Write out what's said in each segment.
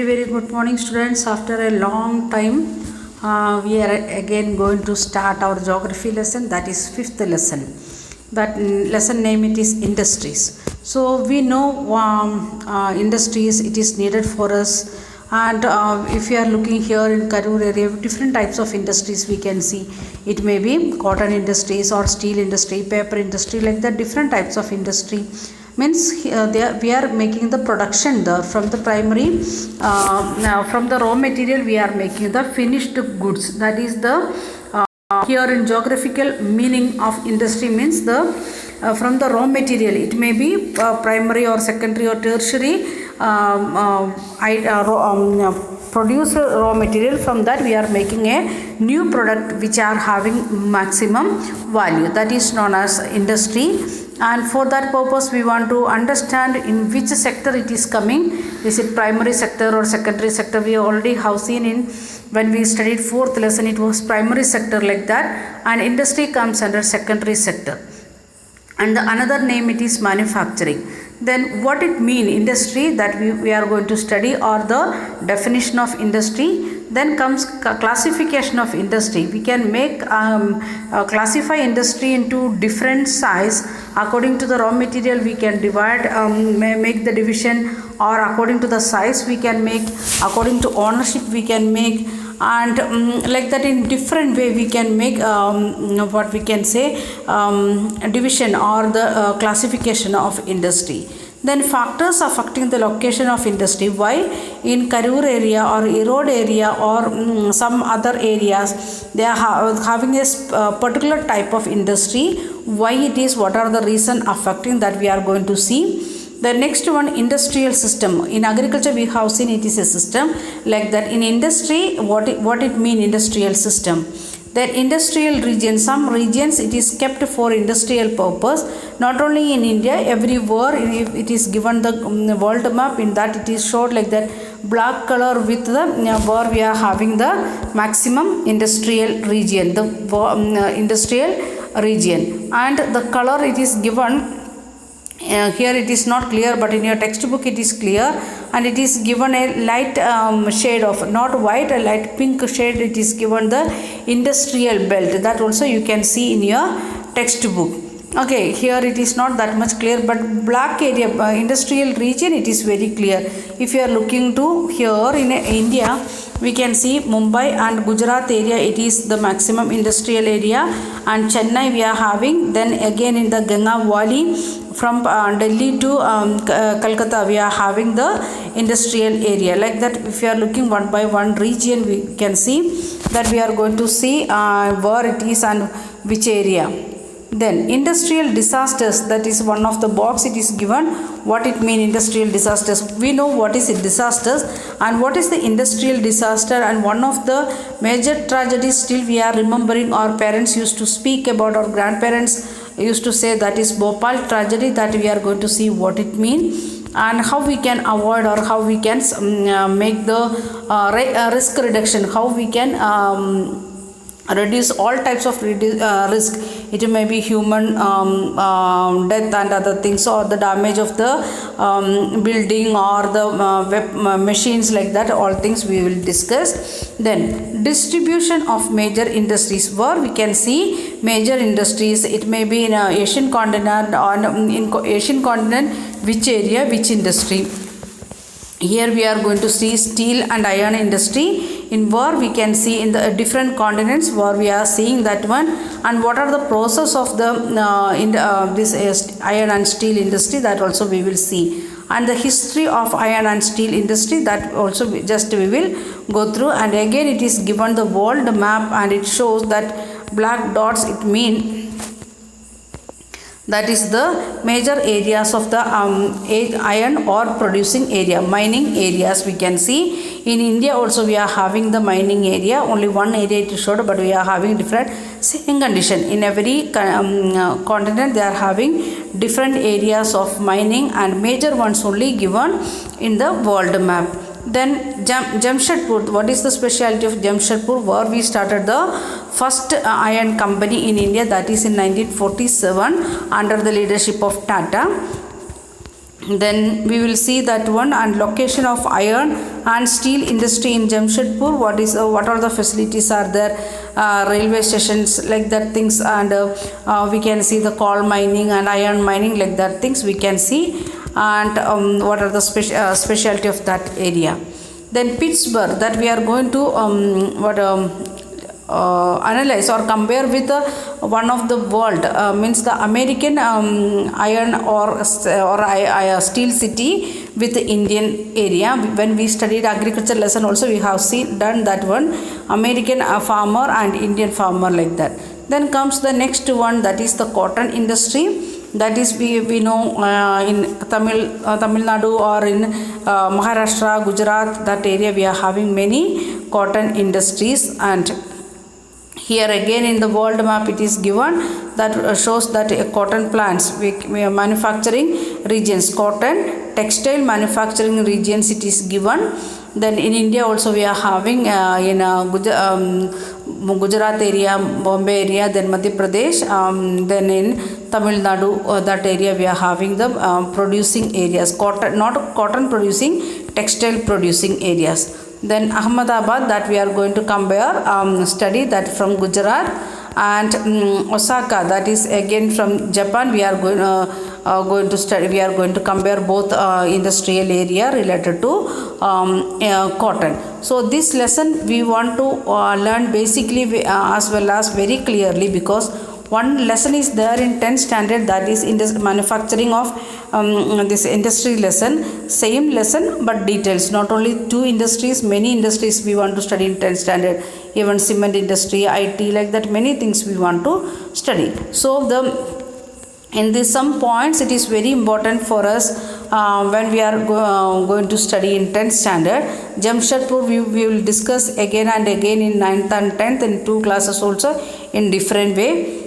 Very good morning, students. After a long time, we are again going to start our geography lesson. That is fifth lesson. That lesson name it is industries. So we know industries. It is needed for us. And if you are looking here in Karur area, different types of industries we can see. It may be cotton industries or steel industry, paper industry, like that. Different types of industry means we are making the production from the primary from the raw material we are making the finished goods. That is the here in geographical meaning of industry means the from the raw material. It may be primary or secondary or tertiary produce raw material. From that we are making a new product which are having maximum value. That is known as industry. And for that purpose we want to understand in which sector it is coming. Is it primary sector or secondary sector? We already have seen in when we studied fourth lesson, it was primary sector like that, and industry comes under secondary sector. And the another name it is manufacturing. Then what it mean industry, that we are going to study, or the definition of industry. Then comes classification of industry. We can make classify industry into different size according to the raw material. We can divide make the division, or according to the size we can make, according to ownership we can make, and like that in different way we can make what we can say division or the classification of industry. Then factors affecting the location of industry. Why in Karur area or Erode area or some other areas they are having a particular type of industry. Why it is, what are the reason affecting, that we are going to see. The next one, industrial system. In agriculture we have seen it is a system like that. In industry, what it mean industrial system. Then industrial region, some regions it is kept for industrial purpose. Not only in India, everywhere it is given the world map. In that it is showed like that black color with the where we are having the maximum industrial region, the industrial region, and the color it is given. Here it is not clear, but in your textbook it is clear, and it is given a light shade of, not white, a light pink shade. It is given the industrial belt. That also you can see in your textbook. Okay, here it is not that much clear, but black area industrial region it is very clear. If you are looking to here in India, we can see Mumbai and Gujarat area, it is the maximum industrial area, and Chennai we are having. Then again in the Ganga Valley from Delhi to Calcutta we are having the industrial area like that. If you are looking one by one region, we can see that we are going to see where it is and which area. Then industrial disasters, that is one of the box it is given. What it mean industrial disasters? We know what is it disasters and what is the industrial disaster, and one of the major tragedies still we are remembering. Our parents used to speak about, our grandparents used to say, that is Bhopal tragedy. That we are going to see what it mean and how we can avoid, or how we can make the risk reduction, how we can reduce all types of risk. It may be human death and other things, or the damage of the building or the machines like that. All things we will discuss. Then distribution of major industries, where we can see major industries. It may be in Asian continent, or in Asian continent which area, which industry. Here we are going to see steel and iron industry. In where we can see in the different continents where we are seeing that one, and what are the process of the this iron and steel industry, that also we will see, and the history of iron and steel industry, that also we will go through. And again it is given the world map, and it shows that black dots it mean that is the major areas of the iron ore producing area, mining areas we can see. In India also we are having the mining area, only one area it is showed, but we are having different same condition. In every continent they are having different areas of mining, and major ones only given in the world map. Then Jamshedpur, what is the specialty of Jamshedpur? Where we started the first iron company in India, that is in 1947 under the leadership of Tata. Then we will see that one, and location of iron and steel industry in Jamshedpur. What are the facilities are there, railway stations like that things, and we can see the coal mining and iron mining like that things we can see, and what are the specialty of that area. Then Pittsburgh, that we are going to analyze or compare with one of the world, means the American iron or steel city with the Indian area. When we studied agriculture lesson also, we have done that one, American farmer and Indian farmer like that. Then comes the next one, that is the cotton industry. That is, we know in Tamil Nadu or in Maharashtra, Gujarat, that area we are having many cotton industries. And here again in the world map it is given, that shows that cotton plants, we are manufacturing regions, cotton textile manufacturing regions it is given. Then in India also we are having in Gujarat area, Bombay area, then Madhya Pradesh, then in Tamil Nadu, that area we are having the producing areas, cotton, not cotton producing, textile producing areas. Then Ahmedabad, that we are going to compare, study that from Gujarat, and Osaka, that is again from Japan. We are going to study. We are going to compare both industrial area related to cotton. So this lesson we want to learn basically as well as very clearly, because one lesson is there in 10th standard, that is in this manufacturing of this industry lesson, same lesson but details, not only two industries, many industries we want to study in 10th standard, even cement industry, IT, like that many things we want to study. So in this some points it is very important for us when we are going to study in 10th standard. Jamshedpur we will discuss again and again in 9th and 10th in two classes also in different way.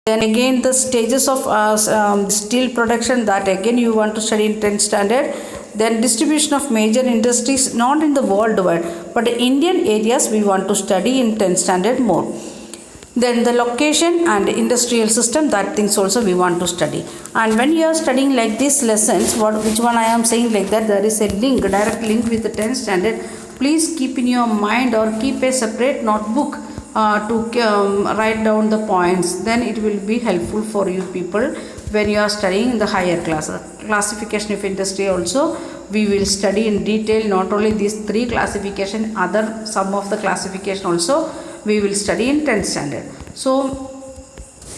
Then again the stages of steel production, that again you want to study in 10th standard. Then distribution of major industries, not in the worldwide but Indian areas we want to study in 10th standard more. Then the location and industrial system, that things also we want to study. And when you are studying like these lessons, which one I am saying like that, there is a link, direct link with the 10th standard. Please keep in your mind or keep a separate notebook to write down the points. Then it will be helpful for you people when you are studying in the higher class. Classification of industry also we will study in detail, not only these three classification, other some of the classification also we will study in 10th standard. So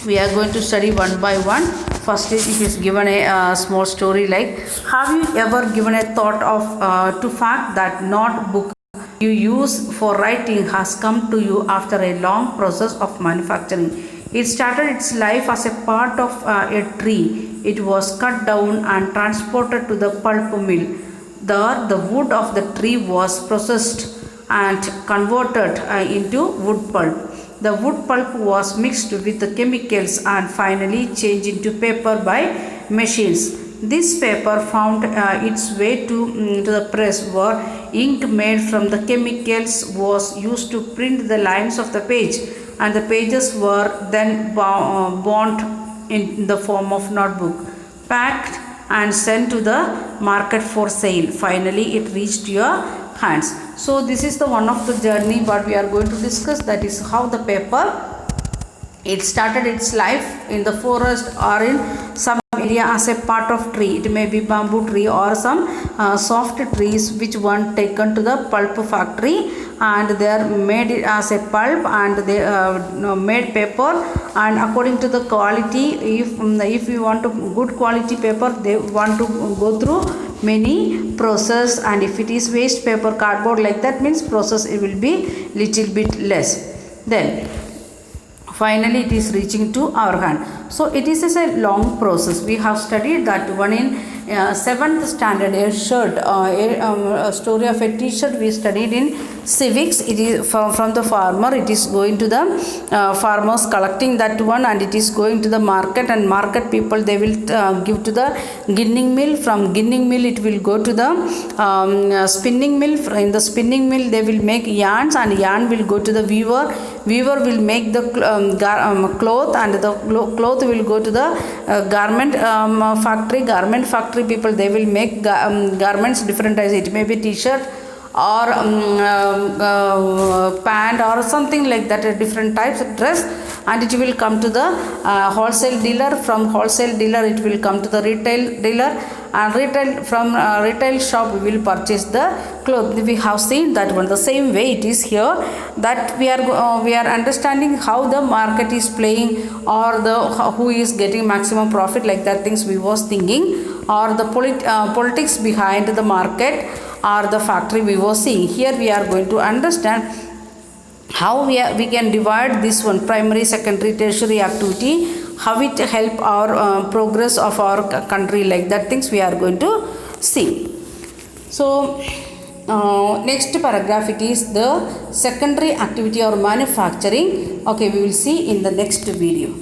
we are going to study one by one. First it is given a small story like, have you ever given a thought of to fact that notebook you use for writing has come to you after a long process of manufacturing? It started its life as a part of a tree. It was cut down and transported to the pulp mill. There the wood of the tree was processed and converted into wood pulp. The wood pulp was mixed with the chemicals and finally changed into paper by machines. This paper found its way to the press, where ink made from the chemicals was used to print the lines of the page, and the pages were then bound in the form of notebook, packed and sent to the market for sale. Finally it reached your hands. So this is the one of the journey what we are going to discuss, that is how the paper it started its life in the forest or in some area as a part of tree. It may be bamboo tree or some soft trees which one taken to the pulp factory, and they are made it as a pulp, and they made paper, and according to the quality, if you want to good quality paper, they want to go through many process, and if it is waste paper, cardboard, like that means process it will be little bit less. Then finally it is reaching to our hand. So it is a long process. We have studied that one in 7th standard, a shirt, a story of a t-shirt we studied in civics. It is from the farmer, it is going to the farmers collecting that one, and it is going to the market, and market people they will give to the ginning mill. From ginning mill it will go to the spinning mill. In the spinning mill they will make yarns, and yarn will go to the weaver. weaver will make the cloth, and the cloth will go to the garment factory people, they will make garments different types. It may be t-shirt or pant or something like that, different types of dress, and it will come to the wholesale dealer. From wholesale dealer it will come to the retail dealer, and from retail shop we will purchase the clothes. We have seen that one. The same way it is here, that we are understanding how the market is playing, or the who is getting maximum profit, like that things we was thinking, or the politics behind the market or the factory we were seeing. Here we are going to understand how we can divide this one, primary, secondary, tertiary activity, how it help our progress of our country, like that things we are going to see. So next paragraph, it is the secondary activity or manufacturing. Okay, we will see in the next video.